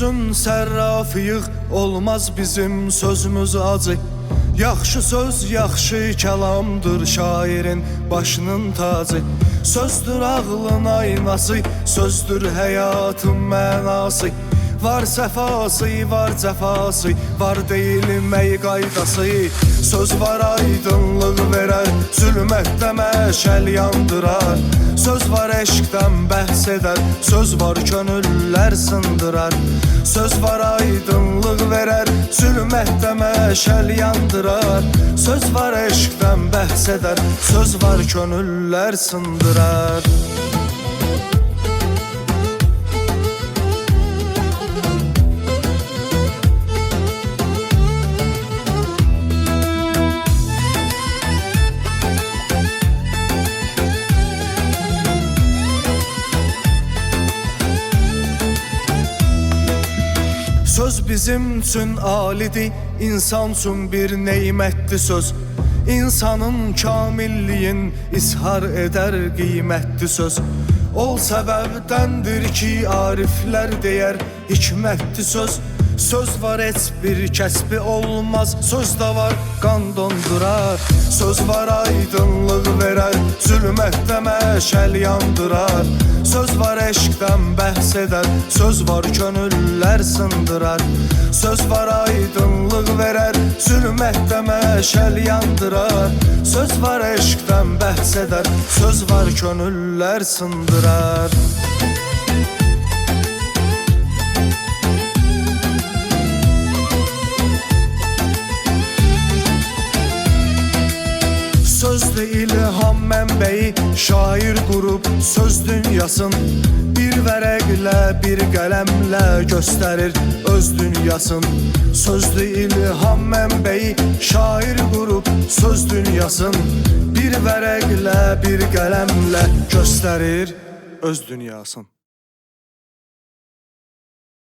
sözün sərrafıyıq, olmaz bizim sözümüz acı. Yaxşı söz, yaxşı kəlamdır şairin başının tacı. Sözdür ağlın aynası, sözdür həyatın mənası. Var səfası, var cəfası, var deyilməyi qaydası. Söz var aydınlıq verər, zülmətdə məşəl yandırar. Söz var eşqdən bəhs edər, söz var könüllər sındırar. Söz var aydınlıq verər, zülmətdə məşəl yandırar. Söz var eşqdən bəhs edər, söz var könüllər sındırar. Söz bizim üçün alidir, insan üçün bir neymətli söz. İnsanın kamilliyin ishar edər qiymətli söz. Ol səbəbdəndir ki, ariflər deyər hikmətli söz. Söz var heç bir kəsbi olmaz, sözdə var qan dondurar. Söz var aydınlıq verər, zülmətdə məşəl yandırar. Söz var eşqdən bəhs edər, söz var könüllər sındırar. Söz var aydınlıq verər, zülmətdə məşəl yandırar. Söz var eşqdən bəhs edər, söz var könüllər sındırar. Sözdür ilham mənbəyi, şair qurub söz dünyasın. Bir vərəqlə, bir qələmlə göstərir öz dünyasın. Sözdür ilham mənbəyi, şair qurub söz dünyasın. Bir vərəqlə, bir qələmlə göstərir öz dünyasın.